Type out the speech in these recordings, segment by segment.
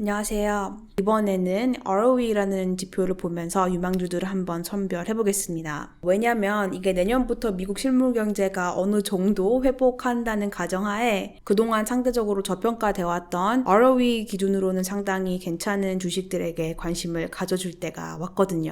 안녕하세요. 이번에는 ROE라는 지표를 보면서 유망주들을 한번 선별해 보겠습니다. 왜냐면 이게 내년부터 미국 실물 경제가 어느 정도 회복한다는 가정하에 그동안 상대적으로 저평가되어 왔던 ROE 기준으로는 상당히 괜찮은 주식들에게 관심을 가져줄 때가 왔거든요.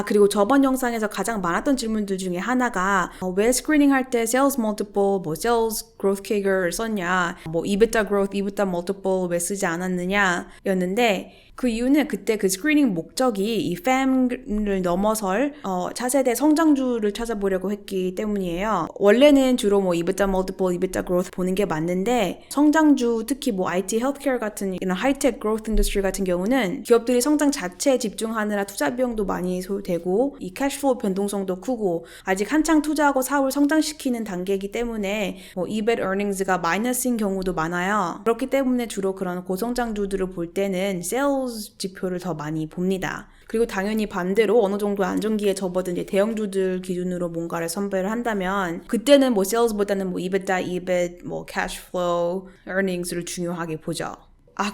그리고 저번 영상에서 가장 많았던 질문들 중에 하나가 왜 스크리닝 할 때 sales multiple, sales growth CAGR을 썼냐, EBITDA growth, EBITDA multiple 왜 쓰지 않았느냐 였는데 그 이유는 그때 그 스크리닝 목적이 이 FAM을 넘어설 차세대 성장주를 찾아보려고 했기 때문이에요. 원래는 주로 EBITDA multiple, EBITDA growth 보는 게 맞는데 성장주 특히 IT, healthcare 같은 이런 하이텍 growth industry 같은 경우는 기업들이 성장 자체에 집중하느라 투자 비용도 많이 소요되고 이 캐시플로우 변동성도 크고 아직 한창 투자하고 사업을 성장시키는 단계이기 때문에 EBIT earnings가 마이너스인 경우도 많아요. 그렇기 때문에 주로 그런 고성장주들을 볼 때는 sales 지표를 더 많이 봅니다. 그리고 당연히 반대로 어느 정도 안정기에 접어든 이제 대형주들 기준으로 뭔가를 선별을 한다면 그때는 sales보다는 EBITDA, EBIT, cash flow, earnings를 중요하게 보죠.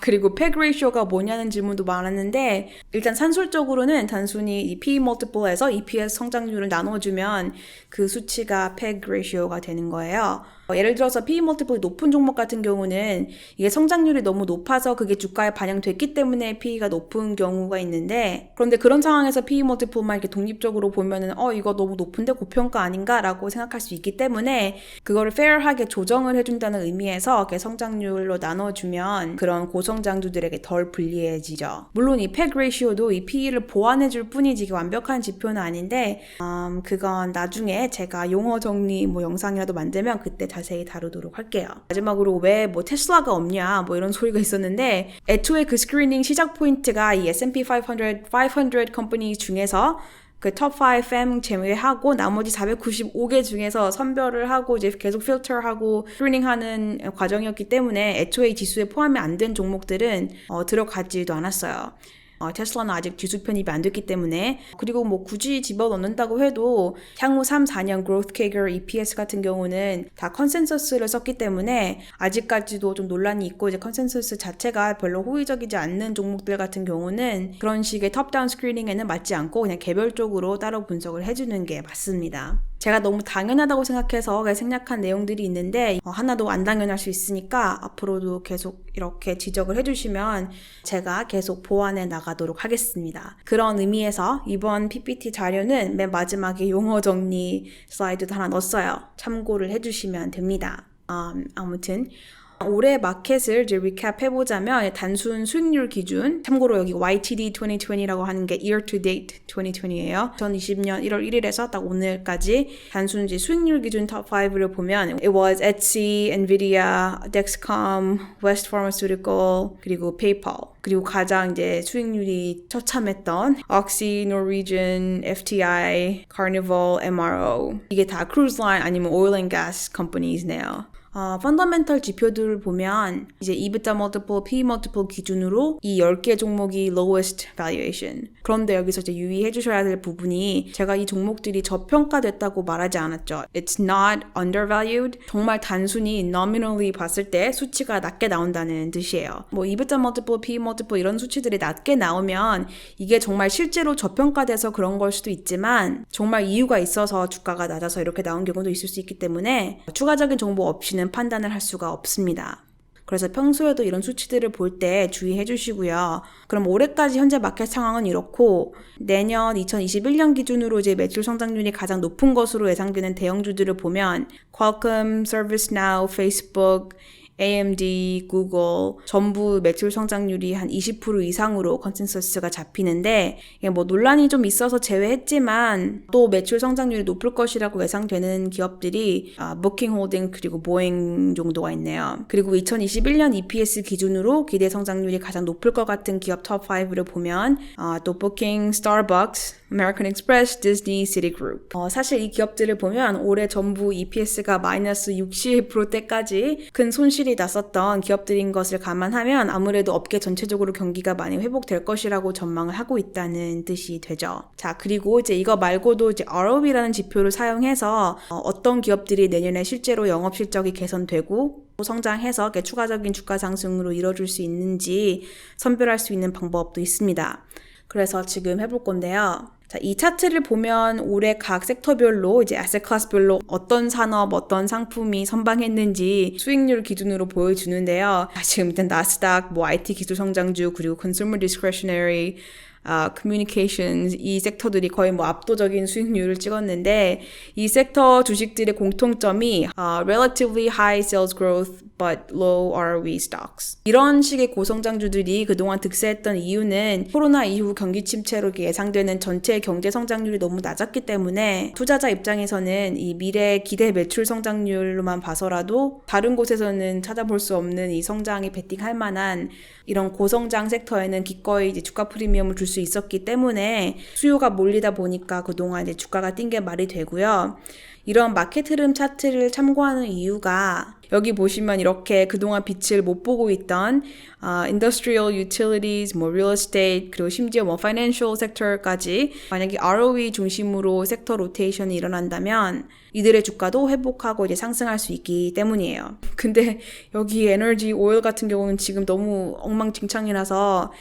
그리고 PEG ratio가 뭐냐는 질문도 많았는데 일단 산술적으로는 단순히 이 PE multiple에서 EPS 성장률을 나눠주면 그 수치가 PEG ratio가 되는 거예요. 예를 들어서 PE multiple이 높은 종목 같은 경우는 이게 성장률이 너무 높아서 그게 주가에 반영됐기 때문에 PE가 높은 경우가 있는데 그런데 그런 상황에서 PE multiple만 이렇게 독립적으로 보면은 이거 너무 높은데 고평가 아닌가? 라고 생각할 수 있기 때문에 그거를 fair하게 조정을 해준다는 의미에서 이렇게 성장률로 나눠주면 그런 고성장주들에게 덜 불리해지죠. 물론 이 PEG ratio도 이 PE를 보완해줄 뿐이지 이게 완벽한 지표는 아닌데 그건 나중에 제가 용어 정리 영상이라도 만들면 그때 자세히 다루도록 할게요. 마지막으로 왜 테슬라가 없냐 이런 소리가 있었는데 애초에 그 스크리닝 시작 포인트가 이 S&P 500 컴퍼니 중에서 그 top 5 FAM 제외하고 나머지 495개 중에서 선별을 하고 이제 계속 필터하고 스크리닝하는 과정이었기 때문에 애초에 지수에 포함이 안 된 종목들은 들어가지도 않았어요. 테슬라는 아직 지수 편입이 안 됐기 때문에 그리고 굳이 집어넣는다고 해도 향후 3, 4년 growth CAGR, EPS 같은 경우는 다 컨센서스를 썼기 때문에 아직까지도 좀 논란이 있고 이제 컨센서스 자체가 별로 호의적이지 않는 종목들 같은 경우는 그런 식의 톱다운 스크리닝에는 맞지 않고 그냥 개별적으로 따로 분석을 해주는 게 맞습니다. 제가 너무 당연하다고 생각해서 생략한 내용들이 있는데 하나도 안 당연할 수 있으니까 앞으로도 계속 이렇게 지적을 해주시면 제가 계속 보완해 나가도록 하겠습니다. 그런 의미에서 이번 PPT 자료는 맨 마지막에 용어 정리 슬라이드도 하나 넣었어요. 참고를 해주시면 됩니다. 아무튼 올해 마켓을 이제 리캡 해보자면 단순 수익률 기준 참고로 여기 YTD 2020라고 하는 게 Year to Date 2020예요. 2020년 1월 1일에서 딱 오늘까지 단순 이제 수익률 기준 탑 5를 보면 It was Etsy, Nvidia, Dexcom, West Pharmaceutical 그리고 PayPal 그리고 가장 이제 수익률이 처참했던 Oxy, Norwegian, FTI, Carnival, MRO 이게 다 cruise line 아니면 oil and gas companies네요. 펀더멘털 지표들을 보면 이제 EBITDA multiple, PE multiple 기준으로 이 10개 종목이 lowest valuation. 그런데 여기서 이제 유의해 주셔야 될 부분이 제가 이 종목들이 저평가됐다고 말하지 않았죠. It's not undervalued. 정말 단순히 nominally 봤을 때 수치가 낮게 나온다는 뜻이에요. EBITDA multiple, PE multiple 이런 수치들이 낮게 나오면 이게 정말 실제로 저평가돼서 그런 걸 수도 있지만 정말 이유가 있어서 주가가 낮아서 이렇게 나온 경우도 있을 수 있기 때문에 추가적인 정보 없이는 판단을 할 수가 없습니다. 그래서 평소에도 이런 수치들을 볼 때 주의해 주시고요. 그럼 올해까지 현재 마켓 상황은 이렇고 내년 2021년 기준으로 이제 매출 성장률이 가장 높은 것으로 예상되는 대형주들을 보면 Qualcomm, ServiceNow, Facebook, AMD, Google 전부 매출 성장률이 한 20% 이상으로 컨센서스가 잡히는데 이게 논란이 좀 있어서 제외했지만 또 매출 성장률이 높을 것이라고 예상되는 기업들이 Booking Holdings 그리고 보잉 정도가 있네요. 그리고 2021년 EPS 기준으로 기대 성장률이 가장 높을 것 같은 기업 톱 5를 보면 또 Booking, Starbucks, American Express, Disney, Citigroup. 사실 이 기업들을 보면 올해 전부 EPS가 마이너스 60%대까지 큰 손실이 났었던 기업들인 것을 감안하면 아무래도 업계 전체적으로 경기가 많이 회복될 것이라고 전망을 하고 있다는 뜻이 되죠. 자, 그리고 이제 이거 말고도 이제 ROE라는 지표를 사용해서 어떤 기업들이 내년에 실제로 영업 실적이 개선되고 성장해서 이렇게 추가적인 주가 상승으로 이뤄줄 수 있는지 선별할 수 있는 방법도 있습니다. 그래서 지금 해볼 건데요. 자, 이 차트를 보면 올해 각 섹터별로 이제 아셋 클래스별로 어떤 산업, 어떤 상품이 선방했는지 수익률 기준으로 보여주는데요. 지금 일단 나스닥, IT 기술 성장주, 그리고 consumer discretionary, communications 이 섹터들이 거의 압도적인 수익률을 찍었는데 이 섹터 주식들의 공통점이 relatively high sales growth but low ROE stocks. 이런 식의 고성장주들이 그동안 득세했던 이유는 코로나 이후 경기 침체로 예상되는 전체 경제 성장률이 너무 낮았기 때문에 투자자 입장에서는 이 미래 기대 매출 성장률로만 봐서라도 다른 곳에서는 찾아볼 수 없는 이 성장에 베팅할 만한 이런 고성장 섹터에는 기꺼이 이제 주가 프리미엄을 줄 수 있었기 때문에 수요가 몰리다 보니까 그동안 이제 주가가 뛴 게 말이 되고요. 이런 마켓 흐름 차트를 참고하는 이유가 여기 보시면 이렇게 그동안 빛을 못 보고 있던 industrial utilities, real estate, 그리고 심지어 financial sector까지 만약에 ROE 중심으로 섹터 로테이션이 일어난다면 이들의 주가도 회복하고 이제 상승할 수 있기 때문이에요. 근데 여기 에너지, 오일 같은 경우는 지금 너무 엉망진창이라서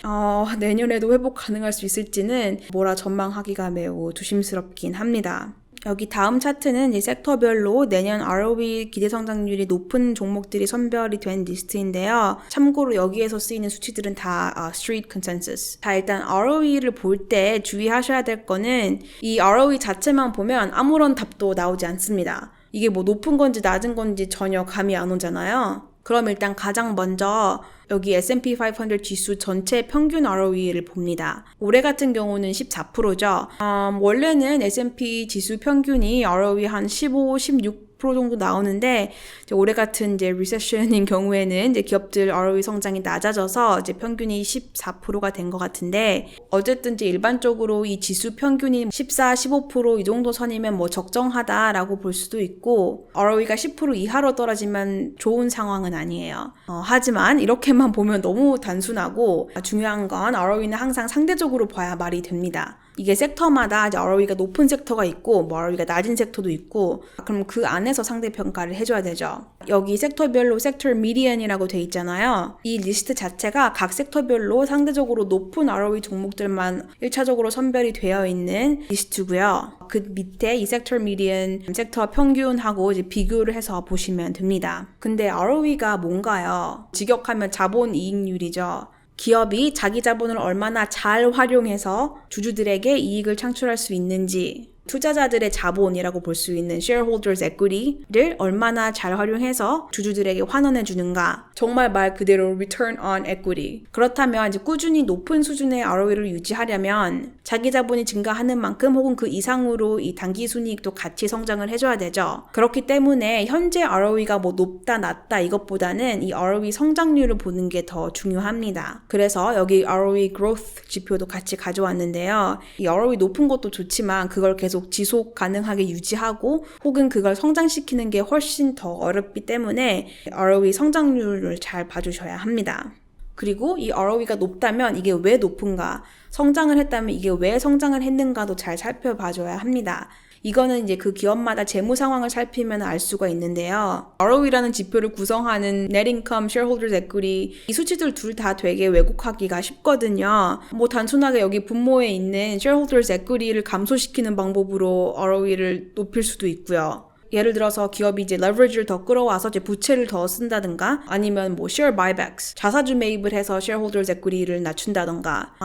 내년에도 회복 가능할 수 있을지는 전망하기가 매우 조심스럽긴 합니다. 여기 다음 차트는 이 섹터별로 내년 ROE 기대 성장률이 높은 종목들이 선별이 된 리스트인데요. 참고로 여기에서 쓰이는 수치들은 다 Street Consensus. 자, 일단 ROE를 볼 때 주의하셔야 될 거는 이 ROE 자체만 보면 아무런 답도 나오지 않습니다. 이게 높은 건지 낮은 건지 전혀 감이 안 오잖아요. 그럼 일단 가장 먼저 여기 S&P 500 지수 전체 평균 ROE를 봅니다. 올해 같은 경우는 14%죠. 원래는 S&P 지수 평균이 ROE 한 15, 16% 정도 나오는데 이제 올해 같은 이제 리세션인 경우에는 이제 기업들 ROE 성장이 낮아져서 이제 평균이 14%가 된 것 같은데 어쨌든 이제 일반적으로 이 지수 평균이 14, 15% 이 정도 선이면 적정하다라고 볼 수도 있고 ROE가 10% 이하로 떨어지면 좋은 상황은 아니에요. 하지만 이렇게만 보면 너무 단순하고 중요한 건 ROE는 항상 상대적으로 봐야 말이 됩니다. 이게 섹터마다 이제 ROE가 높은 섹터가 있고 ROE가 낮은 섹터도 있고 그럼 그 안에서 상대평가를 해줘야 되죠. 여기 섹터별로 섹터 미디언이라고 돼 있잖아요. 이 리스트 자체가 각 섹터별로 상대적으로 높은 ROE 종목들만 1차적으로 선별이 되어 있는 리스트고요. 그 밑에 이 섹터 미디언, 섹터 평균하고 이제 비교를 해서 보시면 됩니다. 근데 ROE가 뭔가요? 직역하면 자본 이익률이죠. 기업이 자기 자본을 얼마나 잘 활용해서 주주들에게 이익을 창출할 수 있는지 투자자들의 자본이라고 볼 수 있는 shareholders equity를 얼마나 잘 활용해서 주주들에게 환원해 주는가. 정말 말 그대로 return on equity. 그렇다면 이제 꾸준히 높은 수준의 ROE를 유지하려면 자기 자본이 증가하는 만큼 혹은 그 이상으로 이 단기 순이익도 같이 성장을 해줘야 되죠. 그렇기 때문에 현재 ROE가 높다 낮다 이것보다는 이 ROE 성장률을 보는 게 더 중요합니다. 그래서 여기 ROE growth 지표도 같이 가져왔는데요. 이 ROE 높은 것도 좋지만 그걸 계속 지속 가능하게 유지하고 혹은 그걸 성장시키는 게 훨씬 더 어렵기 때문에 ROE 성장률을 잘 봐주셔야 합니다. 그리고 이 ROE가 높다면 이게 왜 높은가, 성장을 했다면 이게 왜 성장을 했는가도 잘 살펴봐줘야 합니다. 이거는 이제 그 기업마다 재무 상황을 살피면 알 수가 있는데요. ROE라는 지표를 구성하는 Net Income, Shareholders Equity 이 수치들 둘 다 되게 왜곡하기가 쉽거든요. 단순하게 여기 분모에 있는 Shareholders Equity를 감소시키는 방법으로 ROE를 높일 수도 있고요. 예를 들어서 기업이 이제 leverage를 더 끌어와서 이제 부채를 더 쓴다든가 아니면 share buybacks 자사주 매입을 해서 shareholders equity를 낮춘다든가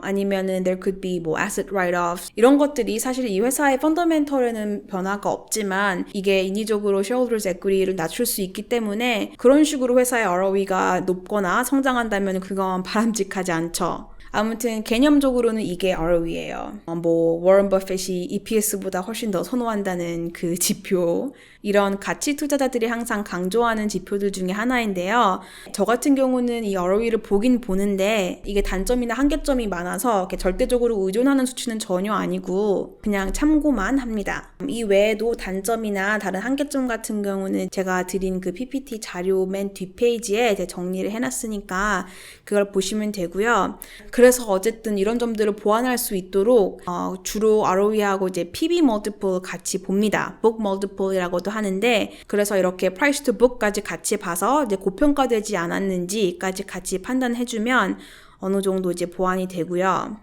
아니면은 there could be asset write-offs 이런 것들이 사실 이 회사의 펀더멘털에는 변화가 없지만 이게 인위적으로 shareholders equity를 낮출 수 있기 때문에 그런 식으로 회사의 ROE가 높거나 성장한다면 그건 바람직하지 않죠. 아무튼 개념적으로는 이게 ROE예요. 워런 버핏이 EPS보다 훨씬 더 선호한다는 그 지표. 이런 가치 투자자들이 항상 강조하는 지표들 중에 하나인데요. 저 같은 경우는 이 ROE를 보긴 보는데 이게 단점이나 한계점이 많아서 이렇게 절대적으로 의존하는 수치는 전혀 아니고 그냥 참고만 합니다. 이 외에도 단점이나 다른 한계점 같은 경우는 제가 드린 그 PPT 자료 맨 뒷페이지에 이제 정리를 해놨으니까 그걸 보시면 되고요. 그래서 어쨌든 이런 점들을 보완할 수 있도록 주로 ROE하고 이제 PB multiple 같이 봅니다. book multiple multiple이라고도 하는데 그래서 이렇게 price to book까지 같이 봐서 이제 고평가되지 않았는지까지 같이 판단해주면 어느 정도 이제 보완이 되고요.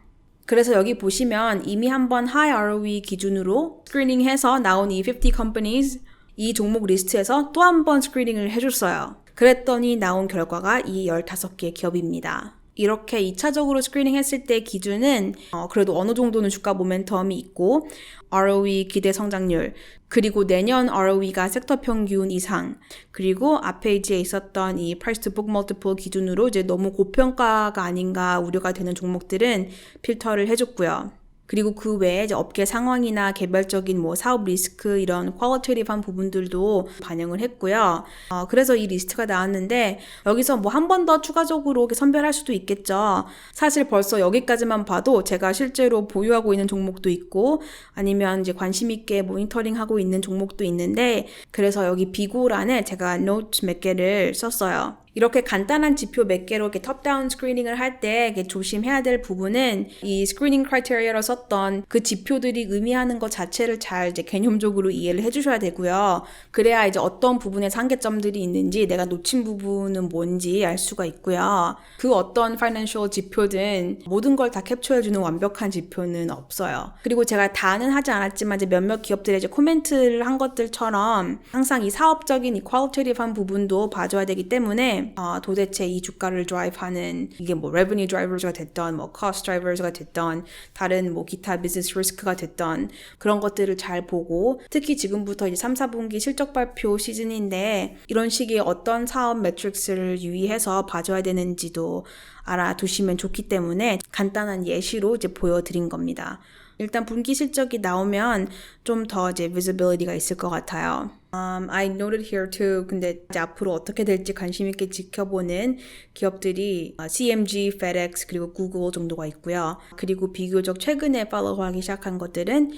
그래서 여기 보시면 이미 한번 high ROE 기준으로 스크리닝해서 나온 이 50 companies 이 종목 리스트에서 또 한 번 스크리닝을 해줬어요. 그랬더니 나온 결과가 이 15개 기업입니다. 이렇게 2차적으로 스크리닝 했을 때 기준은 그래도 어느 정도는 주가 모멘텀이 있고 ROE 기대 성장률 그리고 내년 ROE가 섹터 평균 이상 그리고 앞 페이지에 있었던 이 price to book multiple 기준으로 이제 너무 고평가가 아닌가 우려가 되는 종목들은 필터를 해줬고요. 그리고 그 외에 이제 업계 상황이나 개별적인 뭐 사업 리스크 이런 퀄리테이티브한 부분들도 반영을 했고요. 그래서 이 리스트가 나왔는데 여기서 뭐 한 번 더 추가적으로 선별할 수도 있겠죠. 사실 벌써 여기까지만 봐도 제가 실제로 보유하고 있는 종목도 있고 아니면 이제 관심 있게 모니터링하고 있는 종목도 있는데 그래서 여기 비고란에 제가 노트 몇 개를 썼어요. 이렇게 간단한 지표 몇 개로 이렇게 톱다운 스크리닝을 할 때 조심해야 될 부분은 이 스크리닝 크라이테리아로 썼던 그 지표들이 의미하는 것 자체를 잘 이제 개념적으로 이해를 해주셔야 되고요. 그래야 이제 어떤 부분에 한계점들이 있는지 내가 놓친 부분은 뭔지 알 수가 있고요. 그 어떤 파이낸셜 지표든 모든 걸 다 캡처해주는 완벽한 지표는 없어요. 그리고 제가 다는 하지 않았지만 이제 몇몇 기업들의 이제 코멘트를 한 것들처럼 항상 이 사업적인 이 퀄리테이티브한 부분도 봐줘야 되기 때문에 도대체 이 주가를 드라이브하는 이게 뭐 revenue drivers가 됐던 뭐 cost drivers가 됐던 다른 뭐 기타 business risk가 됐던 그런 것들을 잘 보고 특히 지금부터 이제 3, 4분기 실적 발표 시즌인데 이런 식의 어떤 사업 매트릭스를 유의해서 봐줘야 되는지도 알아두시면 좋기 때문에 간단한 예시로 이제 보여드린 겁니다. 일단 분기 실적이 나오면 좀 더 이제 visibility가 있을 것 같아요. I noted here too. 근데 이제 앞으로 어떻게 될지 관심 있게 지켜보는 기업들이 CMG, FedEx 그리고 구글 정도가 있고요. 그리고 비교적 최근에 팔로우하기 시작한 것들은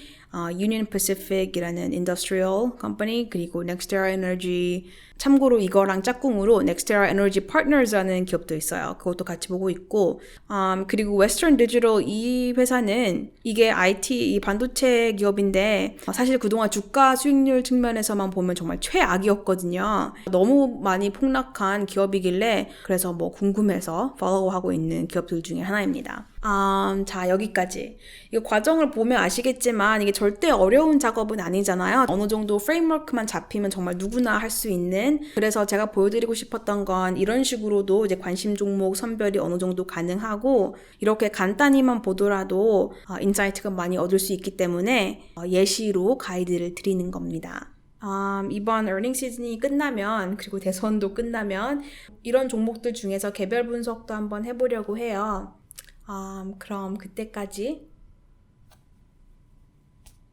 Union Pacific이라는 industrial company 그리고 NextEra Energy 참고로 이거랑 짝꿍으로 NextEra Energy Partners라는 기업도 있어요. 그것도 같이 보고 있고 그리고 Western Digital 이 회사는 이게 IT 이 반도체 기업인데 사실 그동안 주가 수익률 측면에서만 보면 정말 최악이었거든요. 너무 많이 폭락한 기업이길래 그래서 뭐 궁금해서 팔로우하고 있는 기업들 중에 하나입니다. 자 여기까지. 이 과정을 보면 아시겠지만 이게 절대 어려운 작업은 아니잖아요. 어느 정도 프레임워크만 잡히면 정말 누구나 할 수 있는 그래서 제가 보여드리고 싶었던 건 이런 식으로도 이제 관심 종목 선별이 어느 정도 가능하고 이렇게 간단히만 보더라도 인사이트가 많이 얻을 수 있기 때문에 예시로 가이드를 드리는 겁니다. 이번 earning 시즌이 끝나면 그리고 대선도 끝나면 이런 종목들 중에서 개별 분석도 한번 해보려고 해요. 그럼 그때까지